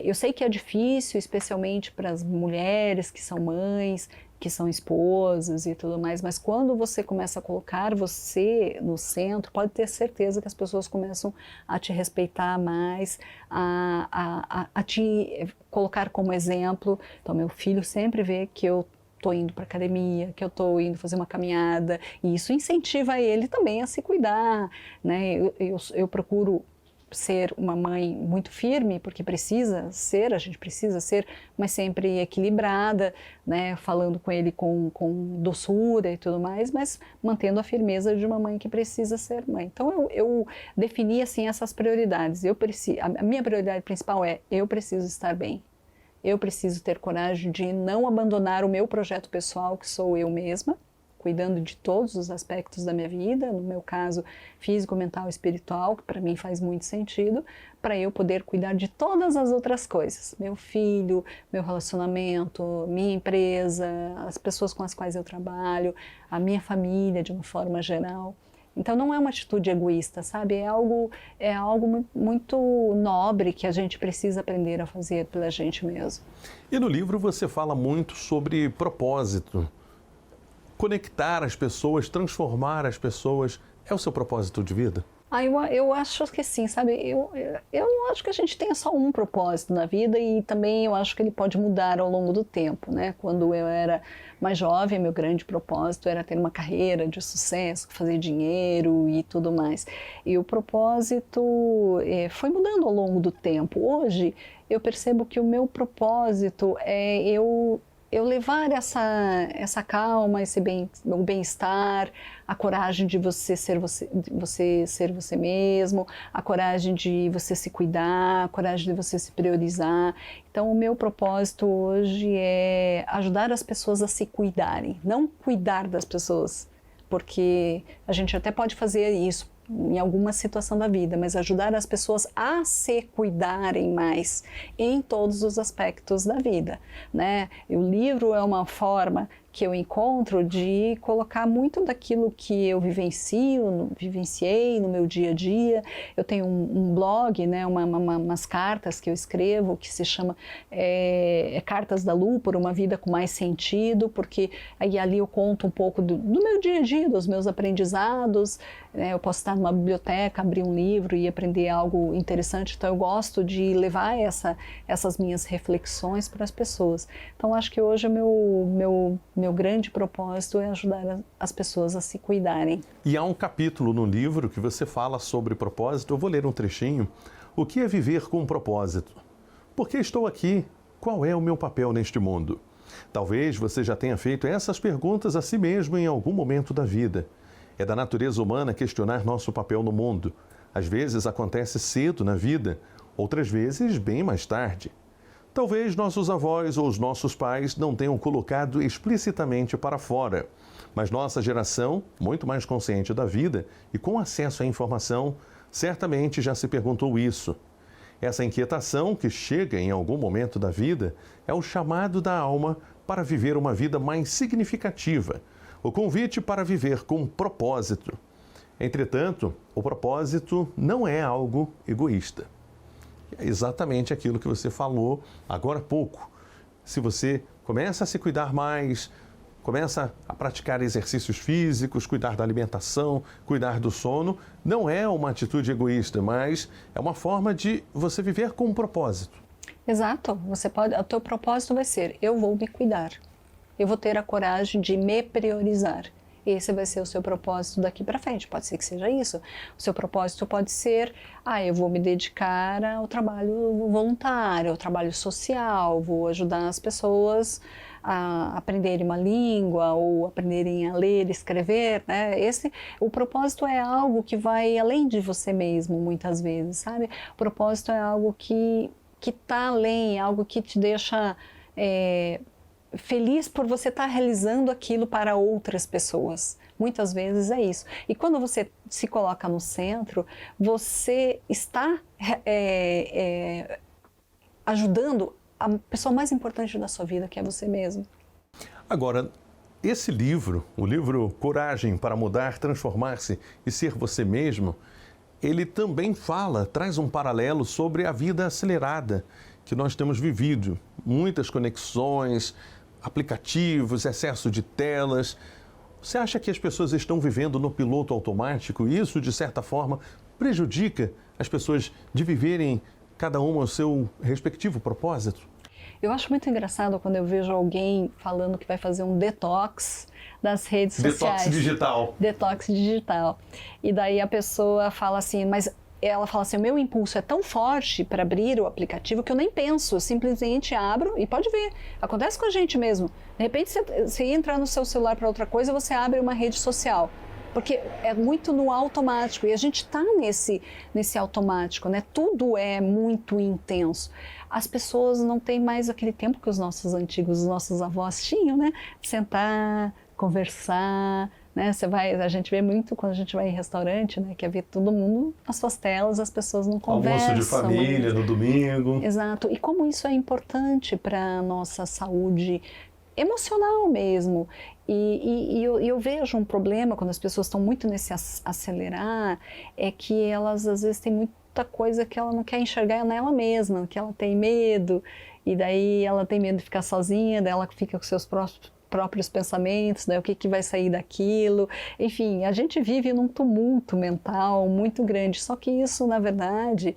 Eu sei que é difícil, especialmente para as mulheres que são mães, que são esposas e tudo mais, mas quando você começa a colocar você no centro, pode ter certeza que as pessoas começam a te respeitar mais, a te colocar como exemplo. Então, meu filho sempre vê que eu estou indo para a academia, que eu estou indo fazer uma caminhada, e isso incentiva ele também a se cuidar, né? Eu procuro ser uma mãe muito firme, porque a gente precisa ser, mas sempre equilibrada, né, falando com ele com doçura e tudo mais, mas mantendo a firmeza de uma mãe que precisa ser mãe. Então eu defini assim essas prioridades. A minha prioridade principal eu preciso estar bem. Eu preciso ter coragem de não abandonar o meu projeto pessoal, que sou eu mesma, cuidando de todos os aspectos da minha vida, no meu caso físico, mental e espiritual, que para mim faz muito sentido, para eu poder cuidar de todas as outras coisas. Meu filho, meu relacionamento, minha empresa, as pessoas com as quais eu trabalho, a minha família de uma forma geral. Então não é uma atitude egoísta, sabe? É algo muito nobre que a gente precisa aprender a fazer pela gente mesmo. E no livro você fala muito sobre propósito. Conectar as pessoas, transformar as pessoas, é o seu propósito de vida? Eu acho que sim, sabe? Eu não acho que a gente tenha só um propósito na vida, e também eu acho que ele pode mudar ao longo do tempo, né? Quando eu era mais jovem, meu grande propósito era ter uma carreira de sucesso, fazer dinheiro e tudo mais. E o propósito foi mudando ao longo do tempo. Hoje eu percebo que o meu propósito é eu levar essa calma, o bem-estar, a coragem de você ser você mesmo, a coragem de você se cuidar, a coragem de você se priorizar. Então, o meu propósito hoje é ajudar as pessoas a se cuidarem, não cuidar das pessoas, porque a gente até pode fazer isso em alguma situação da vida, mas ajudar as pessoas a se cuidarem mais em todos os aspectos da vida, né? E o livro é uma forma que eu encontro de colocar muito daquilo que eu vivenciei no meu dia a dia. Eu tenho um blog, né, umas cartas que eu escrevo, que se chama Cartas da Lu, por uma vida com mais sentido, porque aí ali eu conto um pouco do meu dia a dia, dos meus aprendizados, né? Eu posso estar numa biblioteca, abrir um livro e aprender algo interessante, então eu gosto de levar essas minhas reflexões para as pessoas. Então acho que hoje o meu grande propósito é ajudar as pessoas a se cuidarem. E há um capítulo no livro que você fala sobre propósito. Eu vou ler um trechinho. O que é viver com um propósito? Por que estou aqui? Qual é o meu papel neste mundo? Talvez você já tenha feito essas perguntas a si mesmo em algum momento da vida. É da natureza humana questionar nosso papel no mundo. Às vezes acontece cedo na vida, outras vezes bem mais tarde. Talvez nossos avós ou os nossos pais não tenham colocado explicitamente para fora, mas nossa geração, muito mais consciente da vida e com acesso à informação, certamente já se perguntou isso. Essa inquietação que chega em algum momento da vida é o chamado da alma para viver uma vida mais significativa, o convite para viver com propósito. Entretanto, o propósito não é algo egoísta. É exatamente aquilo que você falou agora há pouco. Se você começa a se cuidar mais, começa a praticar exercícios físicos, cuidar da alimentação, cuidar do sono, não é uma atitude egoísta, mas é uma forma de você viver com um propósito. Exato. O teu propósito vai ser: eu vou me cuidar. Eu vou ter a coragem de me priorizar. Esse vai ser o seu propósito daqui para frente. Pode ser que seja isso. O seu propósito pode ser: eu vou me dedicar ao trabalho voluntário, ao trabalho social, vou ajudar as pessoas a aprenderem uma língua ou aprenderem a ler e escrever, né? O propósito é algo que vai além de você mesmo, muitas vezes, sabe? O propósito é algo que está além, algo que te deixa feliz por você estar realizando aquilo para outras pessoas. Muitas vezes é isso. E quando você se coloca no centro, você está ajudando a pessoa mais importante da sua vida, que é você mesmo. Agora, esse livro, o livro Coragem para Mudar, Transformar-se e Ser Você Mesmo, ele também traz um paralelo sobre a vida acelerada que nós temos vivido. Muitas conexões, aplicativos, excesso de telas. Você acha que as pessoas estão vivendo no piloto automático e isso, de certa forma, prejudica as pessoas de viverem cada uma o seu respectivo propósito? Eu acho muito engraçado quando eu vejo alguém falando que vai fazer um detox das redes sociais. Detox digital. Detox digital. E daí a pessoa fala assim, mas ela fala assim: o meu impulso é tão forte para abrir o aplicativo que eu nem penso, eu simplesmente abro e pode ver. Acontece com a gente mesmo. De repente você entra no seu celular para outra coisa, você abre uma rede social. Porque é muito no automático e a gente está nesse automático, né? Tudo é muito intenso. As pessoas não têm mais aquele tempo que os nossos antigos, os nossos avós tinham, né? Sentar, conversar, né? A gente vê muito quando a gente vai em restaurante, né? Que é ver todo mundo nas suas telas, as pessoas não conversam. Almoço de família no domingo. Exato. E como isso é importante para a nossa saúde emocional mesmo. E eu vejo um problema quando as pessoas estão muito nesse acelerar, é que elas às vezes têm muita coisa que ela não quer enxergar nela mesma, que ela tem medo, e daí ela tem medo de ficar sozinha, daí ela fica com seus próprios pensamentos, né? O que vai sair daquilo. Enfim, a gente vive num tumulto mental muito grande, só que isso, na verdade,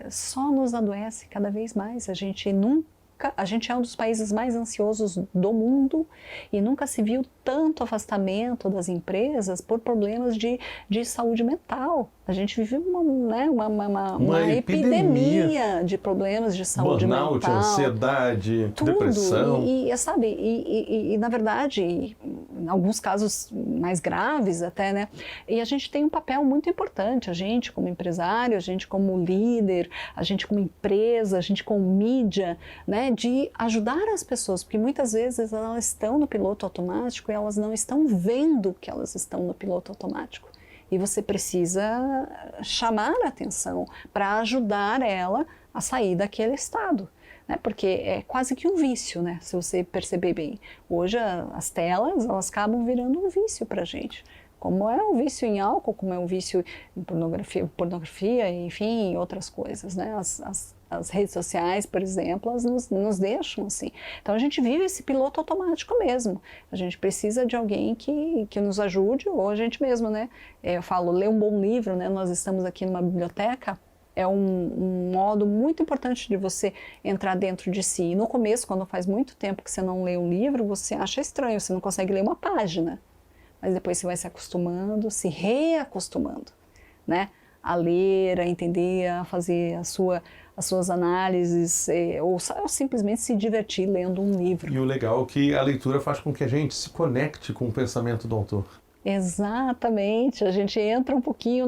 só nos adoece cada vez mais. A gente é um dos países mais ansiosos do mundo e nunca se viu tanto afastamento das empresas por problemas de saúde mental. A gente vive uma epidemia de problemas de saúde mental. Burnout, ansiedade, tudo. Depressão. E na verdade, em alguns casos mais graves até, né? E a gente tem um papel muito importante, a gente como empresário, a gente como líder, a gente como empresa, a gente como mídia, né? De ajudar as pessoas, porque muitas vezes elas estão no piloto automático e elas não estão vendo que elas estão no piloto automático. E você precisa chamar a atenção para ajudar ela a sair daquele estado, né? Porque é quase que um vício, né? Se você perceber bem. Hoje as telas, elas acabam virando um vício para a gente. Como é um vício em álcool, como é um vício em pornografia, enfim, outras coisas, né? As redes sociais, por exemplo, elas nos deixam assim. Então a gente vive esse piloto automático mesmo. A gente precisa de alguém que nos ajude, ou a gente mesmo, né? Eu falo, ler um bom livro, né? Nós estamos aqui numa biblioteca, é um modo muito importante de você entrar dentro de si. E no começo, quando faz muito tempo que você não lê um livro, você acha estranho, você não consegue ler uma página. Mas depois você vai se acostumando, se reacostumando, né? A ler, a entender, a fazer as suas análises, ou simplesmente se divertir lendo um livro. E o legal é que a leitura faz com que a gente se conecte com o pensamento do autor. Exatamente, a gente entra um pouquinho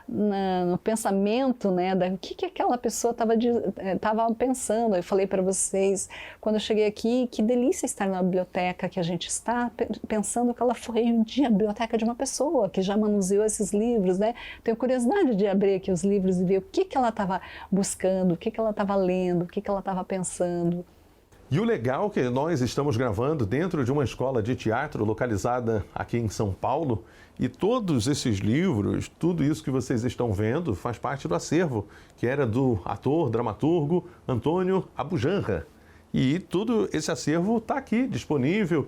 no pensamento, né, o que aquela pessoa estava pensando. Eu falei para vocês, quando eu cheguei aqui, que delícia estar na biblioteca que a gente está, pensando que ela foi um dia a biblioteca de uma pessoa que já manuseou esses livros, né? Tenho curiosidade de abrir aqui os livros e ver o que ela estava buscando, o que ela estava lendo, o que ela estava pensando. E o legal é que nós estamos gravando dentro de uma escola de teatro localizada aqui em São Paulo, e todos esses livros, tudo isso que vocês estão vendo, faz parte do acervo, que era do ator, dramaturgo Antônio Abujanra. E tudo esse acervo está aqui, disponível,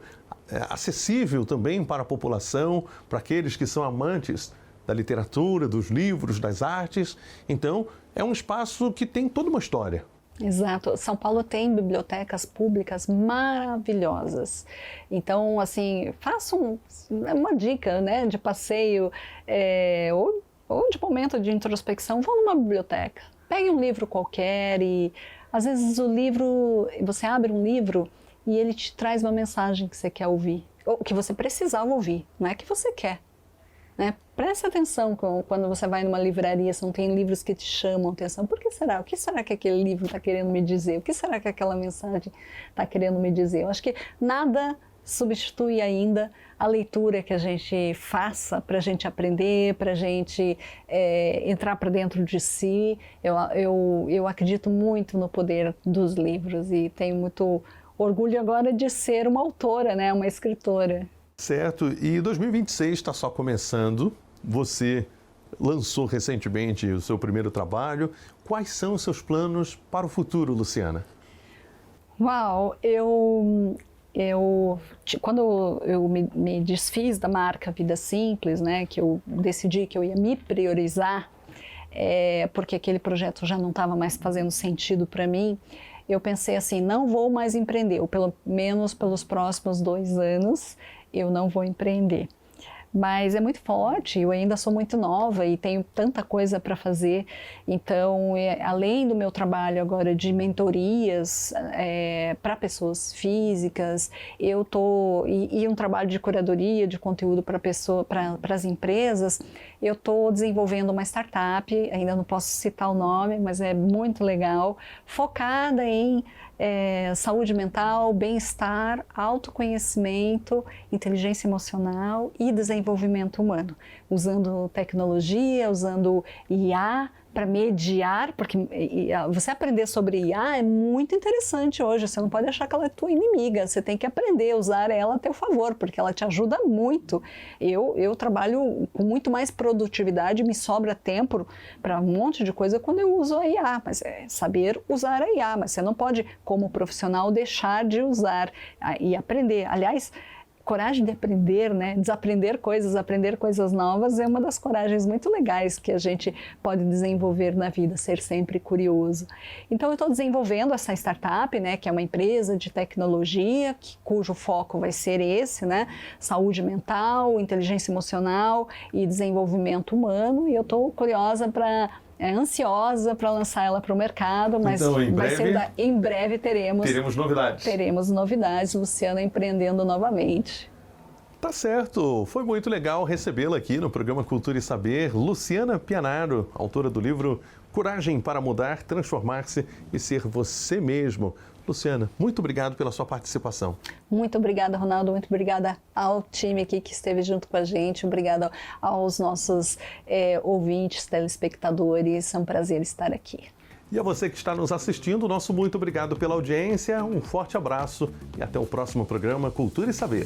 acessível também para a população, para aqueles que são amantes da literatura, dos livros, das artes. Então, é um espaço que tem toda uma história. Exato. São Paulo tem bibliotecas públicas maravilhosas. Então, assim, façam uma dica, né, de passeio ou de momento de introspecção. Vão numa biblioteca, pegue um livro qualquer e, às vezes, você abre um livro e ele te traz uma mensagem que você quer ouvir, ou que você precisava ouvir, não é que você quer. Né? Presta atenção quando você vai numa livraria, se não tem livros que te chamam a atenção. Por que será? O que será que aquele livro está querendo me dizer? O que será que aquela mensagem está querendo me dizer? Eu acho que nada substitui ainda a leitura que a gente faça para a gente aprender, para a gente entrar para dentro de si. Eu acredito muito no poder dos livros e tenho muito orgulho agora de ser uma autora, né? Uma escritora. Certo, e 2026 está só começando, você lançou recentemente o seu primeiro trabalho. Quais são os seus planos para o futuro, Luciana? Uau, quando eu me desfiz da marca Vida Simples, né, que eu decidi que eu ia me priorizar, porque aquele projeto já não estava mais fazendo sentido para mim, eu pensei assim, não vou mais empreender, ou pelo menos pelos próximos 2 anos, eu não vou empreender. Mas é muito forte, eu ainda sou muito nova e tenho tanta coisa para fazer. Então, além do meu trabalho agora de mentorias para pessoas físicas, eu e um trabalho de curadoria de conteúdo para as empresas, eu estou desenvolvendo uma startup, ainda não posso citar o nome, mas é muito legal, focada em saúde mental, bem-estar, autoconhecimento, inteligência emocional e desenvolvimento humano, usando tecnologia, usando IA para mediar, porque você aprender sobre IA é muito interessante hoje, você não pode achar que ela é tua inimiga, você tem que aprender a usar ela a teu favor, porque ela te ajuda muito. Eu trabalho com muito mais produtividade, me sobra tempo para um monte de coisa quando eu uso a IA, mas é saber usar a IA, mas você não pode, como profissional, deixar de usar e aprender. Aliás, coragem de aprender, né? Desaprender coisas, aprender coisas novas é uma das coragens muito legais que a gente pode desenvolver na vida, ser sempre curioso. Então eu estou desenvolvendo essa startup, né? Que é uma empresa de tecnologia, cujo foco vai ser esse, né? Saúde mental, inteligência emocional e desenvolvimento humano, e eu estou curiosa ansiosa para lançar ela para o mercado, mas então, em breve teremos novidades. Teremos novidades, Luciana empreendendo novamente. Tá certo, foi muito legal recebê-la aqui no programa Cultura e Saber. Luciana Pianaro, autora do livro Coragem para Mudar, Transformar-se e Ser Você Mesmo. Luciana, muito obrigado pela sua participação. Muito obrigada, Ronaldo. Muito obrigada ao time aqui que esteve junto com a gente. Obrigada aos nossos ouvintes, telespectadores. É um prazer estar aqui. E a você que está nos assistindo, nosso muito obrigado pela audiência. Um forte abraço e até o próximo programa Cultura e Saber.